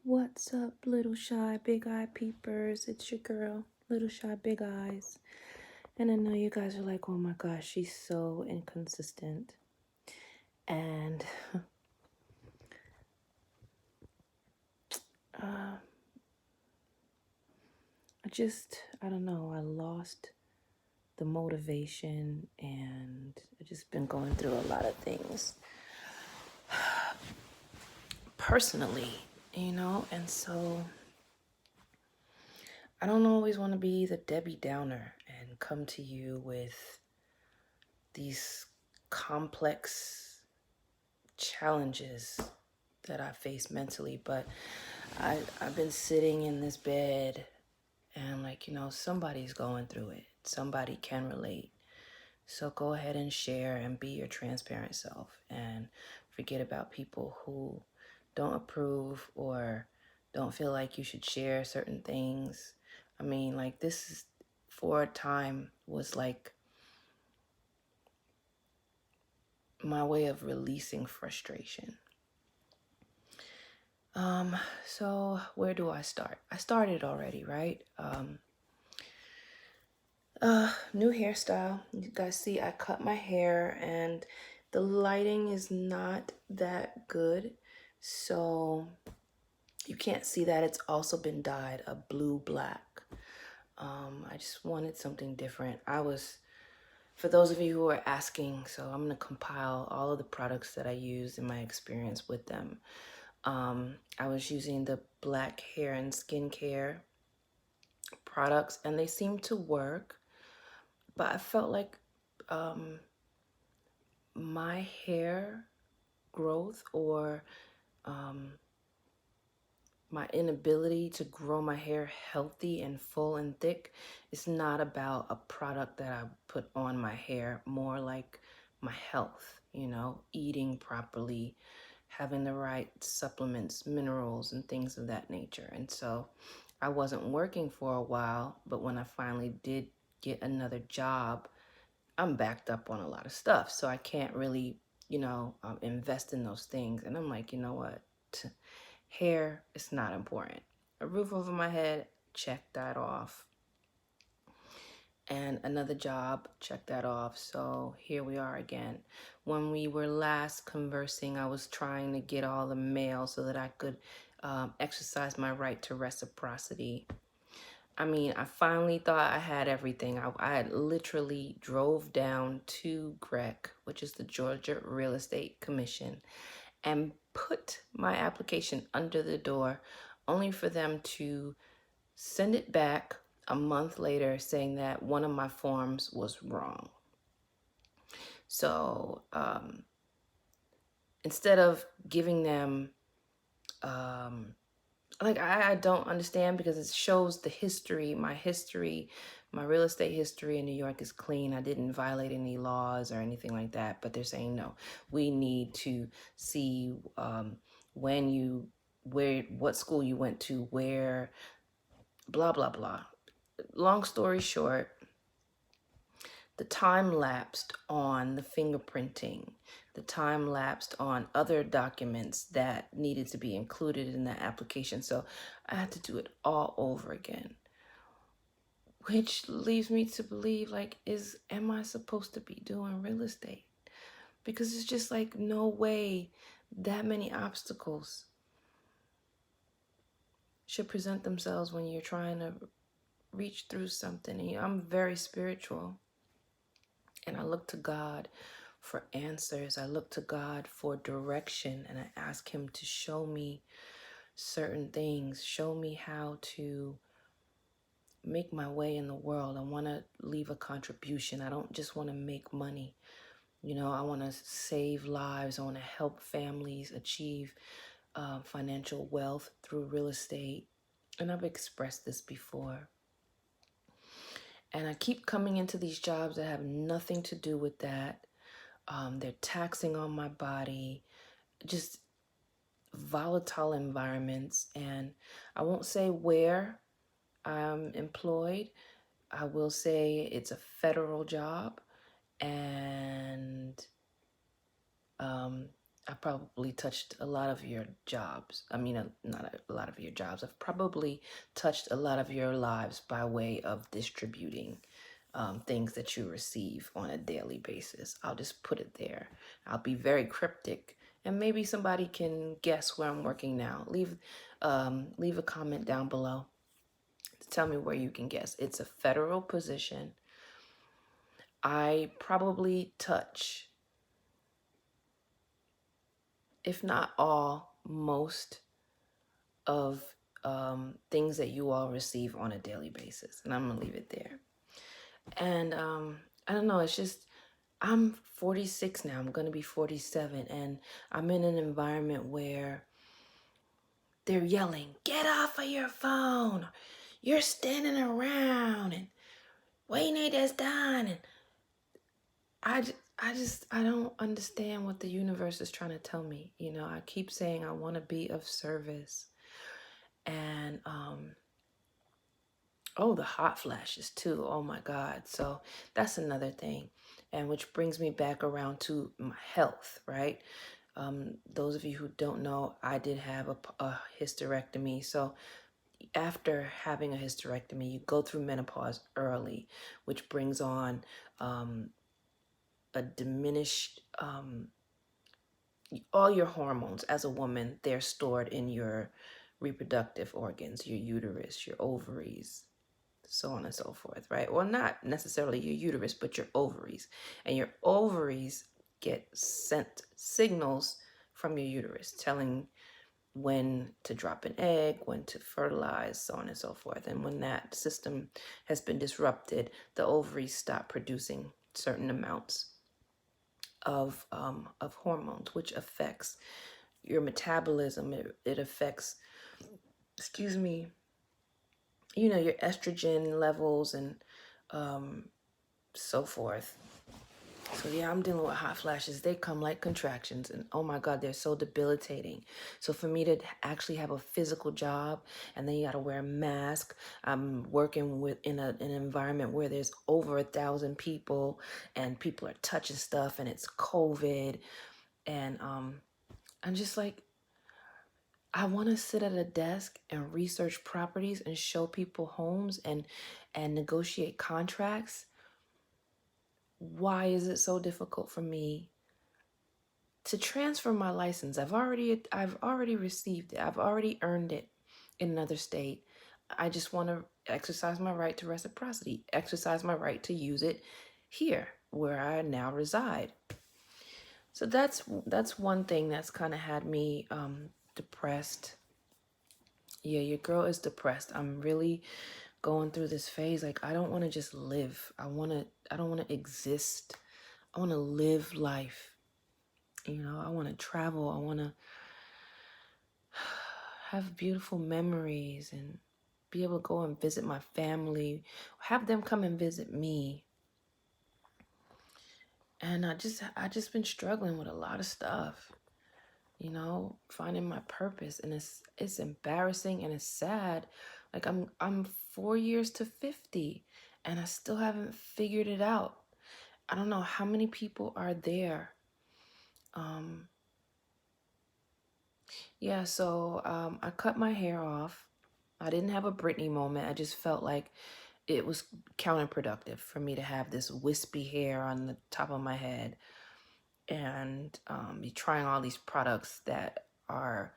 What's up, little shy big eye peepers? It's your girl, little shy big eyes. And I know you guys are like, oh my gosh, she's so inconsistent. And uh, I don't know, I lost the motivation and I've just been going through a lot of things personally. And so I don't always want to be the Debbie Downer and come to you with these complex challenges that I face mentally, but I've been sitting in this bed and I'm like, somebody's going through it. Somebody can relate. So go ahead and share and be your transparent self and forget about people who don't approve or don't feel like you should share certain things. I mean, like this is for a time was like my way of releasing frustration. So where do I start? I started already, right? New hairstyle. You guys see I cut my hair and the lighting is not that good. So you can't see that it's also been dyed a blue black. I just wanted something different. For those of you who are asking, so I'm gonna compile all of the products that I use in my experience with them. I was using the black hair and skincare products and they seem to work, but I felt like my hair growth or my inability to grow my hair healthy and full and thick is not about a product that I put on my hair, more like my health, eating properly, having the right supplements, minerals, and things of that nature. And so I wasn't working for a while, but when I finally did get another job, I'm backed up on a lot of stuff. So I can't really, invest in those things. And I'm like, you know what? Hair is not important. A roof over my head, check that off. And another job, check that off. So here we are again. When we were last conversing, I was trying to get all the mail so that I could exercise my right to reciprocity. I mean, I finally thought I had everything. I had literally drove down to GREC, which is the Georgia Real Estate Commission, and put my application under the door only for them to send it back a month later saying that one of my forms was wrong. So instead of giving them, I don't understand because it shows the history, my real estate history in New York is clean. I didn't violate any laws or anything like that, but they're saying, no, we need to see what school you went to, where, blah, blah, blah. Long story short, the time lapsed on the fingerprinting, the time lapsed on other documents that needed to be included in that application. So I had to do it all over again, which leaves me to believe, like, am I supposed to be doing real estate? Because it's just like, no way that many obstacles should present themselves when you're trying to reach through something. I'm very spiritual. And I look to God for answers. I look to God for direction, and I ask him to show me certain things, show me how to make my way in the world. I want to leave a contribution. I don't just want to make money. I want to save lives. I want to help families achieve financial wealth through real estate. And I've expressed this before. And I keep coming into these jobs that have nothing to do with that. They're taxing on my body, just volatile environments. And I won't say where I'm employed. I will say it's a federal job. And I probably touched a lot of your jobs. I mean, not a lot of your jobs. I've probably touched a lot of your lives by way of distributing things that you receive on a daily basis. I'll just put it there. I'll be very cryptic, and maybe somebody can guess where I'm working now. Leave a comment down below to tell me where you can guess. It's a federal position. I probably touch, if not all, most of things that you all receive on a daily basis. And I'm going to leave it there. And I don't know, it's just, I'm 46 now. I'm going to be 47. And I'm in an environment where they're yelling, get off of your phone. You're standing around and waiting ain't this done. And I don't understand what the universe is trying to tell me. You know, I keep saying I want to be of service. And, oh, the hot flashes too. Oh my God. So that's another thing. And which brings me back around to my health, right? Those of you who don't know, I did have a hysterectomy. So after having a hysterectomy, you go through menopause early, which brings on a diminished, all your hormones as a woman, they're stored in your reproductive organs, your uterus, your ovaries, so on and so forth, right? Well, not necessarily your uterus, but your ovaries. And your ovaries get sent signals from your uterus telling when to drop an egg, when to fertilize, so on and so forth. And when that system has been disrupted, the ovaries stop producing certain amounts of hormones, which affects your metabolism. It affects, excuse me, you know, your estrogen levels and so forth. So yeah, I'm dealing with hot flashes. They come like contractions, and oh my God, they're so debilitating. So for me to actually have a physical job, and then you got to wear a mask. I'm working in an environment where there's over 1,000 people, and people are touching stuff, and it's COVID, and I'm just like, I want to sit at a desk and research properties and show people homes and negotiate contracts. Why is it so difficult for me to transfer my license? I've already received it. I've already earned it in another state. I just want to exercise my right to reciprocity, exercise my right to use it here where I now reside. So that's one thing that's kind of had me depressed. Yeah, your girl is depressed. I'm really going through this phase. Like, I don't want to just live. I don't want to exist. I want to live life. You know, I want to travel. I want to have beautiful memories and be able to go and visit my family, have them come and visit me. And I just been struggling with a lot of stuff, you know, finding my purpose. And it's embarrassing and it's sad. Like, I'm 4 years to 50 and I still haven't figured it out. I don't know how many people are there. Yeah, so I cut my hair off. I didn't have a Britney moment. I just felt like it was counterproductive for me to have this wispy hair on the top of my head and be trying all these products that are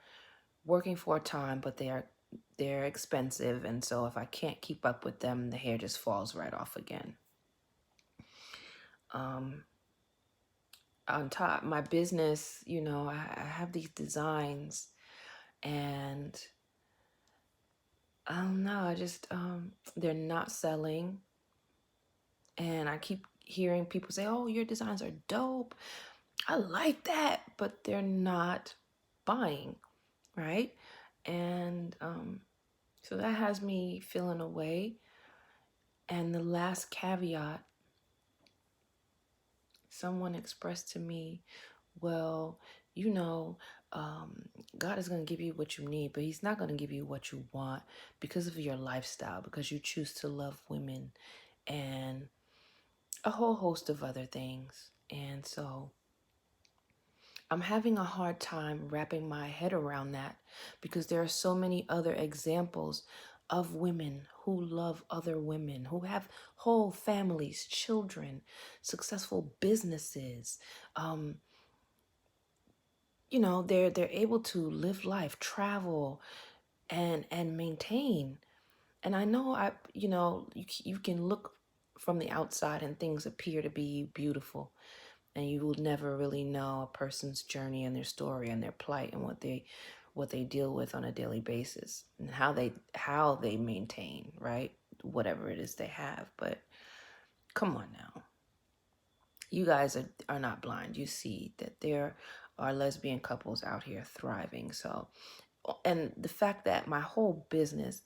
working for a time, but they're expensive. And so if I can't keep up with them, the hair just falls right off again. On top, my business, you know, I have these designs and I don't know, I just, they're not selling. And I keep hearing people say, oh, your designs are dope. I like that, but they're not buying, right? And so that has me feeling away. And the last caveat, someone expressed to me, well, you know, God is going to give you what you need, but he's not going to give you what you want because of your lifestyle, because you choose to love women and a whole host of other things. And so I'm having a hard time wrapping my head around that because there are so many other examples of women who love other women, who have whole families, children, successful businesses. Um, they're able to live life, travel, and maintain. And I know you can look from the outside and things appear to be beautiful, and you will never really know a person's journey and their story and their plight and what they deal with on a daily basis and how they maintain, right? Whatever it is they have. But come on now. You guys are not blind. You see that there are lesbian couples out here thriving. So, and the fact that my whole business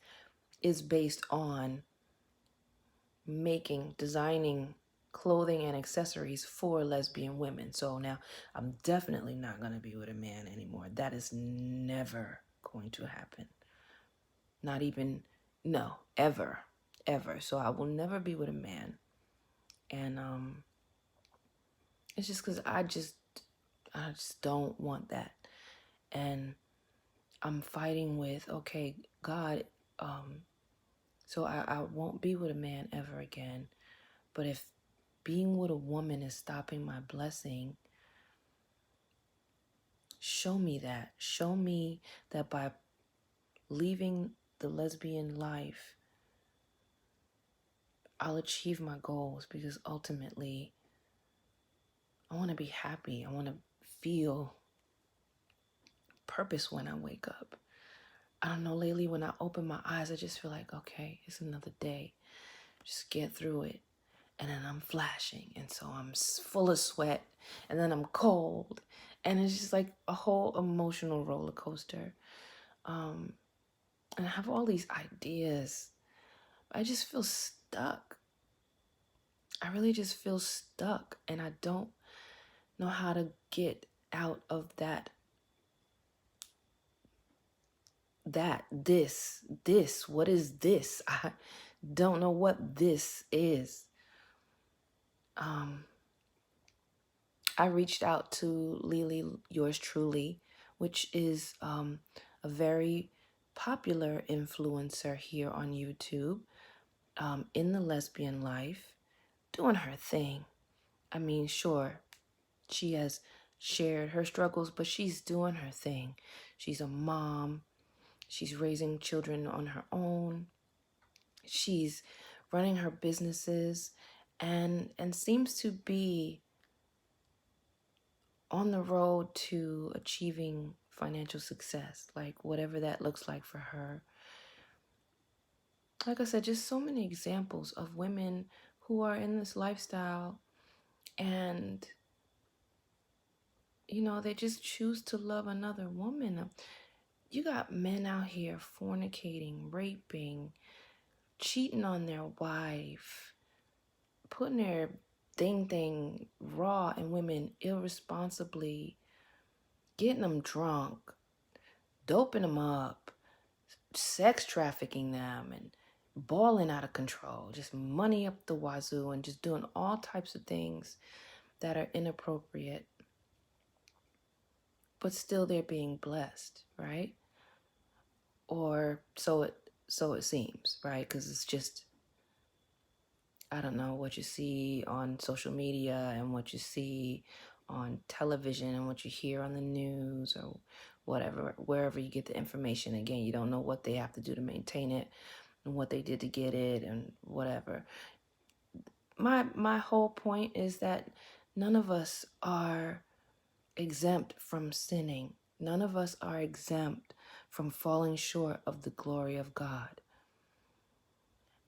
is based on designing clothing and accessories for lesbian women. So now I'm definitely not going to be with a man anymore. That is never going to happen. Not even, no, ever, ever. So I will never be with a man. And it's just because I just don't want that. And I'm fighting with, okay, God, so I won't be with a man ever again. But if being with a woman is stopping my blessing, show me that. Show me that by leaving the lesbian life, I'll achieve my goals, because ultimately I want to be happy. I want to feel purpose when I wake up. I don't know, lately when I open my eyes, I just feel like, okay, it's another day. Just get through it. And then I'm flashing. And so I'm full of sweat. And then I'm cold. And it's just like a whole emotional roller coaster. And I have all these ideas. I just feel stuck. I really just feel stuck. And I don't know how to get out of what is this? I don't know what this is. I reached out to Lily, yours truly, which is a very popular influencer here on YouTube, in the lesbian life, doing her thing. I mean, sure, she has shared her struggles, but she's doing her thing. She's a mom. She's raising children on her own. She's running her businesses and seems to be on the road to achieving financial success, like whatever that looks like for her. Like I said, just so many examples of women who are in this lifestyle, and they just choose to love another woman. You got men out here fornicating, raping, cheating on their wife, putting their thing raw in women irresponsibly, getting them drunk, doping them up, sex trafficking them, and balling out of control, just money up the wazoo, and just doing all types of things that are inappropriate, but still they're being blessed, right? Or so it seems, right? Because it's just, I don't know, what you see on social media and what you see on television and what you hear on the news or whatever, wherever you get the information. Again, you don't know what they have to do to maintain it and what they did to get it and whatever. My whole point is that none of us are exempt from sinning. None of us are exempt from falling short of the glory of God.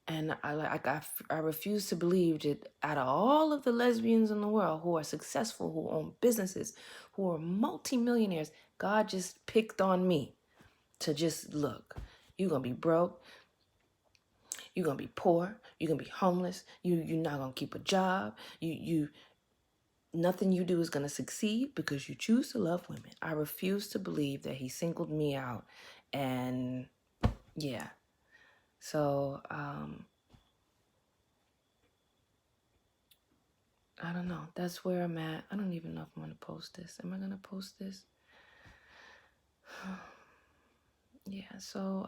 And I refuse to believe that out of all of the lesbians in the world who are successful, who own businesses, who are multimillionaires, God just picked on me to just look. You're going to be broke. You're going to be poor. You're going to be homeless. You're not going to keep a job. Nothing you do is going to succeed because you choose to love women. I refuse to believe that he singled me out. And yeah. So, I don't know. That's where I'm at. I don't even know if I'm going to post this. Am I going to post this? Yeah, so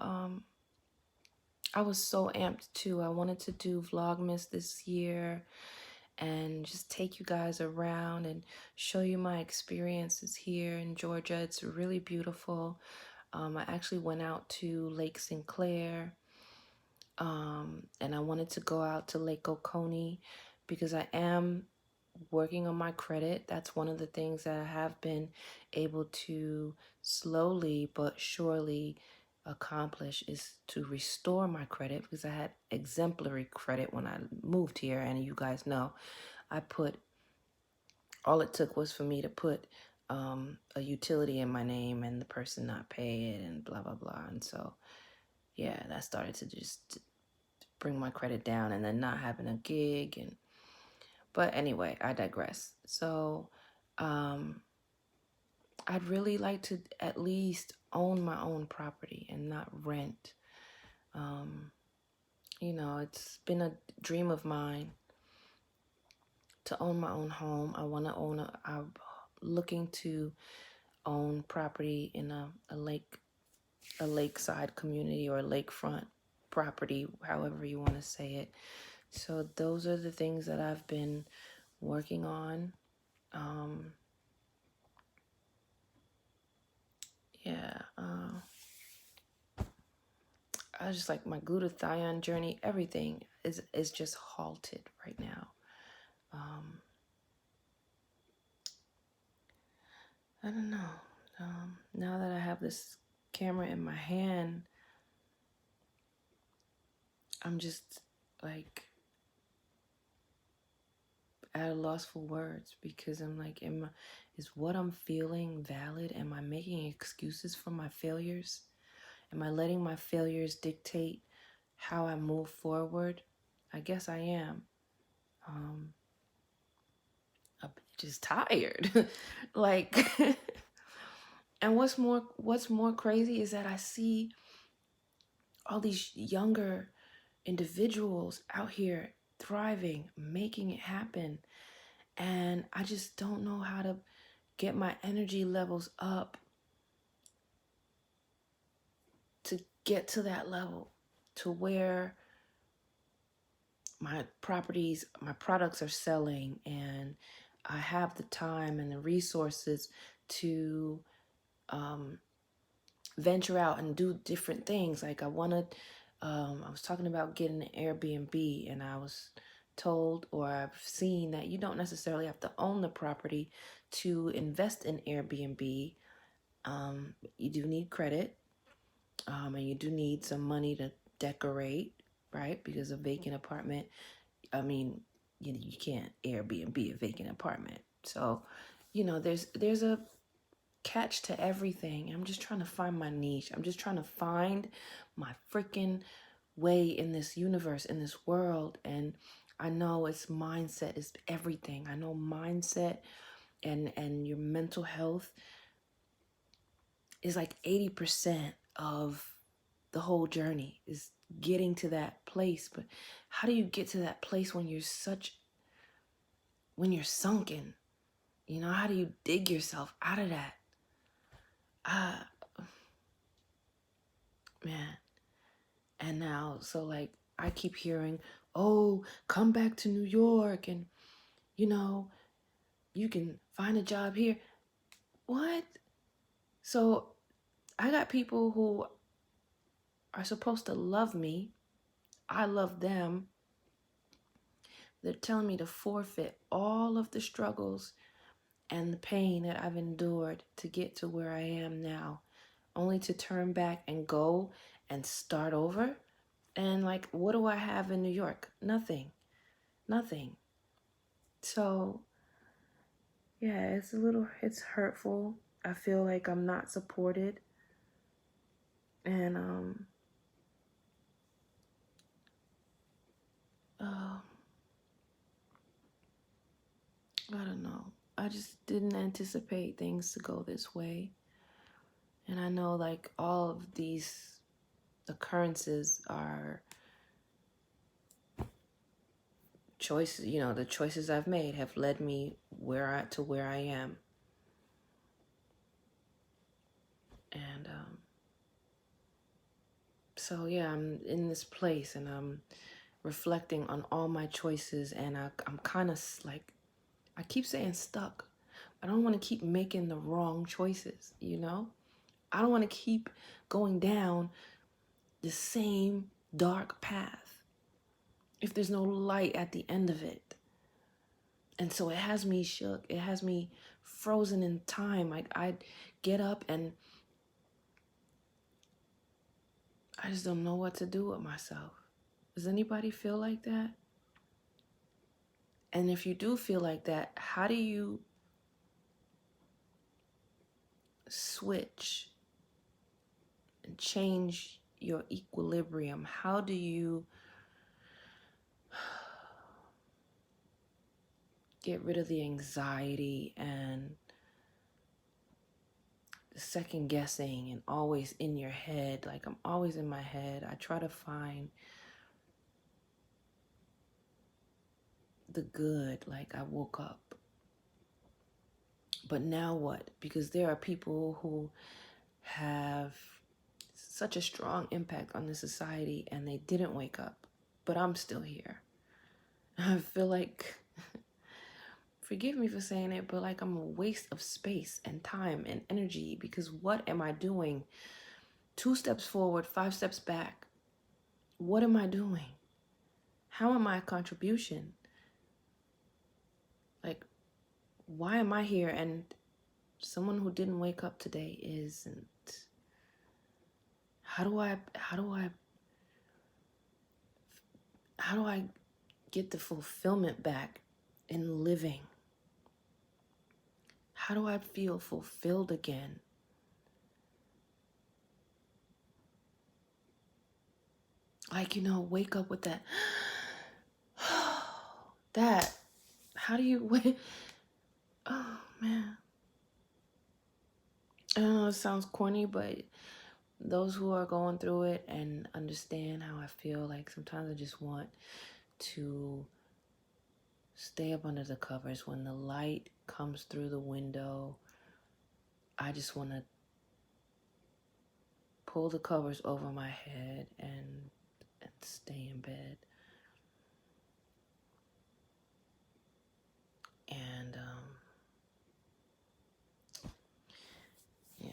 I was so amped too. I wanted to do Vlogmas this year and just take you guys around and show you my experiences here in Georgia. It's really beautiful. I actually went out to Lake Sinclair, and I wanted to go out to Lake Oconee because I am working on my credit. That's one of the things that I have been able to slowly but surely accomplish, is to restore my credit, because I had exemplary credit when I moved here. And you guys know, I put, all it took was for me to put a utility in my name and the person not pay it and blah, blah, blah. And so, yeah, that started to just bring my credit down, and then not having a gig. And but anyway, I digress. So I'd really like to at least own my own property and not rent. You know, it's been a dream of mine to own my own home. I want to I'm looking to own property in a lakeside community, or a lakefront property, however you want to say it. So those are the things that I've been working on. Yeah, I just like my glutathione journey. Everything is just halted right now. I don't know. Now that I have this camera in my hand, I'm just like at a loss for words, because I'm like, is what I'm feeling valid? Am I making excuses for my failures? Am I letting my failures dictate how I move forward? I guess I am. I'm just tired. Like, and what's more crazy is that I see all these younger individuals out here thriving, making it happen. And I just don't know how to get my energy levels up to get to that level, to where my products are selling, and I have the time and the resources to venture out and do different things. Like I was talking about getting an Airbnb, and I was told, or I've seen, that you don't necessarily have to own the property to invest in Airbnb. You do need credit, and you do need some money to decorate, right? Because a vacant apartment, I mean, you can't Airbnb a vacant apartment. So, there's a catch to everything. I'm just trying to find my niche. I'm just trying to find my freaking way in this universe, in this world. And I know it's mindset is everything. I know mindset and your mental health is like 80% of the whole journey, is getting to that place. But how do you get to that place when you're sunken? How do you dig yourself out of that? Man. And now, so like, I keep hearing, oh, come back to New York, and you can find a job here. What? So I got people who are supposed to love me. I love them. They're telling me to forfeit all of the struggles and the pain that I've endured to get to where I am now, only to turn back and go and start over. And like, what do I have in New York? Nothing. So yeah, it's hurtful. I feel like I'm not supported. And I don't know. I just didn't anticipate things to go this way. And I know like all of these occurrences are choices, the choices I've made have led me to where I am. And so yeah, I'm in this place and I'm reflecting on all my choices, and I'm kind of like, I keep saying stuck. I don't want to keep making the wrong choices, I don't want to keep going down the same dark path if there's no light at the end of it. And so it has me shook. It has me frozen in time. Like I get up and I just don't know what to do with myself. Does anybody feel like that? And if you do feel like that, how do you switch and change your equilibrium? How do you get rid of the anxiety and the second guessing and always in your head? Like I'm always in my head. I try to find the good. Like I woke up, but now what? Because there are people who have such a strong impact on the society and they didn't wake up, but I'm still here. I feel like, forgive me for saying it, but like I'm a waste of space and time and energy, because what am I doing? 2 steps forward, 5 steps back. What am I doing? How am I a contribution? Like, why am I here and someone who didn't wake up today isn't? How do I get the fulfillment back in living? How do I feel fulfilled again? Like, wake up with that. That. How do you wait? Oh, man. I don't know, it sounds corny, but those who are going through it and understand how I feel, like sometimes I just want to stay up under the covers. When the light comes through the window, I just want to pull the covers over my head and stay in bed. And yeah,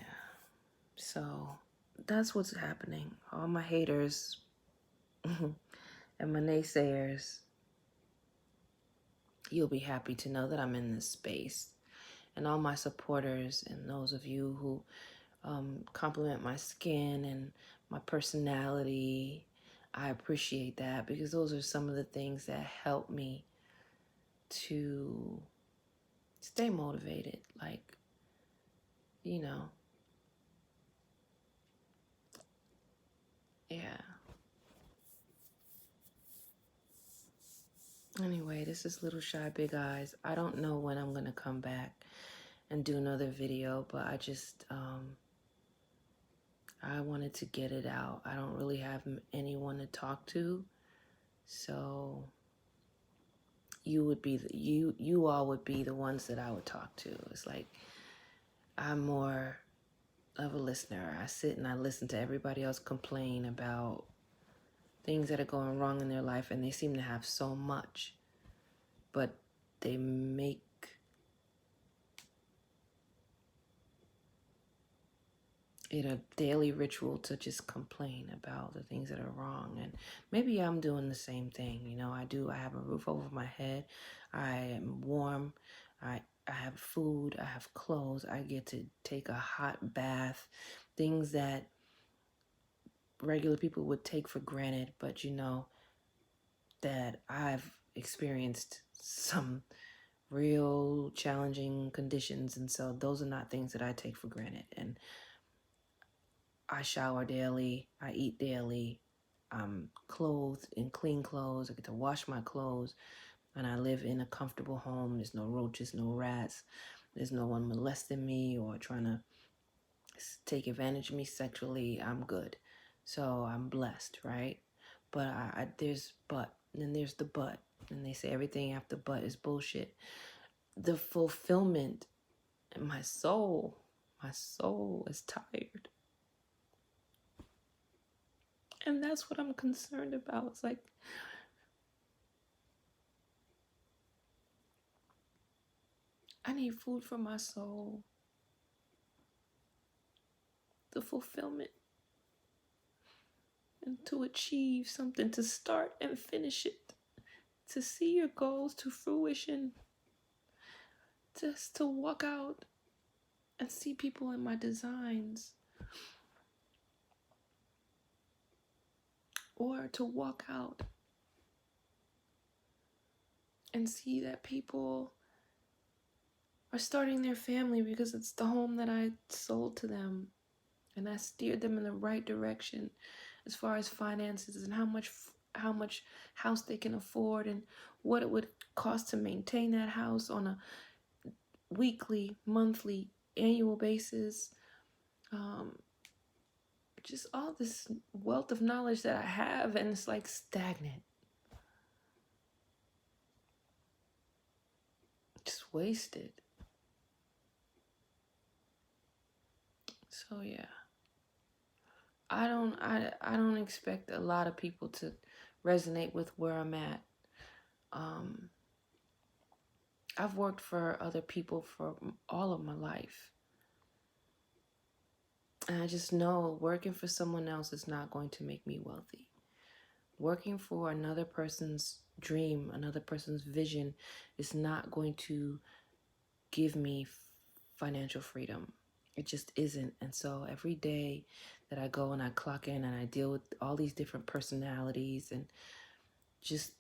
so that's what's happening. All my haters and my naysayers, you'll be happy to know that I'm in this space. And all my supporters and those of you who compliment my skin and my personality, I appreciate that, because those are some of the things that help me to stay motivated. Like, yeah. Anyway, this is Little Shy Big Eyes. I don't know when I'm going to come back and do another video, but I just, I wanted to get it out. I don't really have anyone to talk to, so you all would be the ones that I would talk to. It's like, I'm more of a listener. I sit and I listen to everybody else complain about things that are going wrong in their life, and they seem to have so much, but they make it a daily ritual to just complain about the things that are wrong. And maybe I'm doing the same thing. I have a roof over my head. I am warm. I have food. I have clothes. I get to take a hot bath. Things that regular people would take for granted, but that I've experienced some real challenging conditions, and so those are not things that I take for granted. And I shower daily, I eat daily, I'm clothed in clean clothes, I get to wash my clothes, and I live in a comfortable home. There's no roaches, no rats, there's no one molesting me or trying to take advantage of me sexually. I'm good. So I'm blessed, right? But then there's the but. And they say everything after but is bullshit. The fulfillment in my soul is tired. And that's what I'm concerned about. It's like, I need food for my soul. The fulfillment. And to achieve something, to start and finish it. To see your goals to fruition. Just to walk out and see people in my designs. Or to walk out and see that people are starting their family because it's the home that I sold to them. And I steered them in the right direction as far as finances and how much house they can afford and what it would cost to maintain that house on a weekly, monthly, annual basis. Just all this wealth of knowledge that I have, and it's like stagnant. Just wasted. So yeah. I don't expect a lot of people to resonate with where I'm at. I've worked for other people for all of my life. And I just know working for someone else is not going to make me wealthy. Working for another person's dream, another person's vision is not going to give me financial freedom. It just isn't. And so every day that I go and I clock in and I deal with all these different personalities and just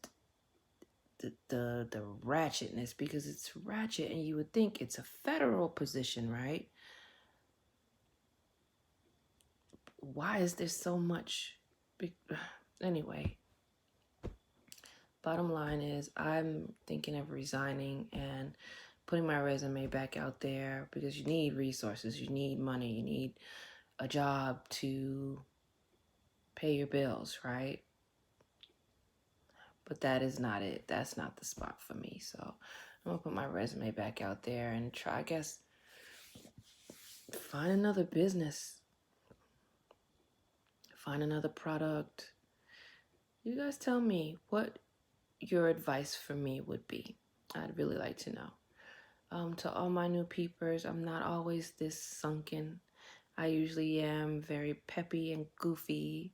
the ratchetness, because it's ratchet and you would think it's a federal position, right? Why is there so much? Anyway, bottom line is I'm thinking of resigning and putting my resume back out there, because you need resources, you need money, you need a job to pay your bills, right? But that is not it. That's not the spot for me. So I'm gonna put my resume back out there and try, I guess, find another business, find another product. You guys tell me what your advice for me would be. I'd really like to know. To all my new peepers, I'm not always this sunken. I usually am very peppy and goofy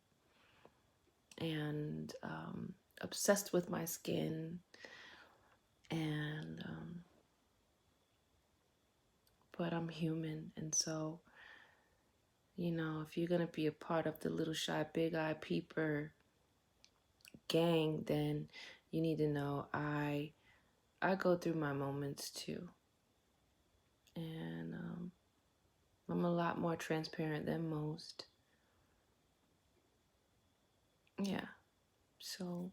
and obsessed with my skin. And but I'm human, and so, you know, if you're gonna be a part of the Little Shy Big Eye Peeper gang, then you need to know I go through my moments too, and I'm a lot more transparent than most. Yeah, so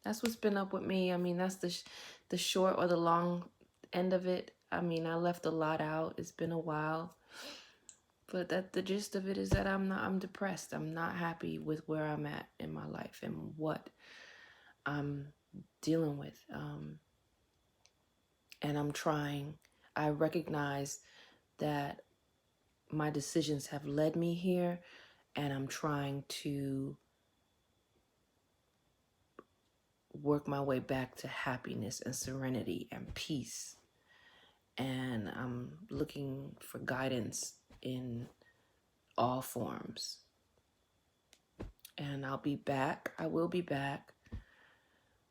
that's what's been up with me. I mean, that's the short or the long end of it. I mean, I left a lot out. It's been a while. But that the gist of it is that I'm depressed. I'm not happy with where I'm at in my life and what I'm dealing with. And I'm trying. I recognize that my decisions have led me here, and I'm trying to work my way back to happiness and serenity and peace. And I'm looking for guidance in all forms. And I'll be back. I will be back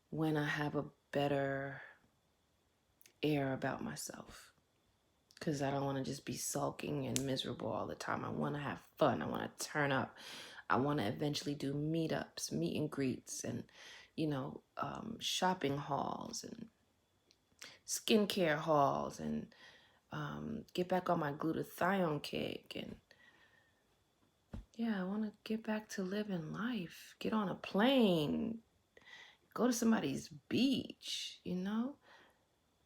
when I have a better air about myself. Because I don't want to just be sulking and miserable all the time. I want to have fun. I want to turn up. I want to eventually do meetups, meet and greets, and, you know, shopping hauls and skincare hauls, and get back on my glutathione kick. And yeah, I want to get back to living life. Get on a plane. Go to somebody's beach, you know?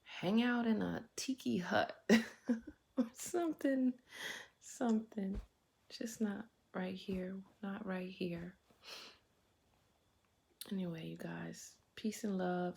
Hang out in a tiki hut or something. Just not right here. Not right here. Anyway, you guys, peace and love.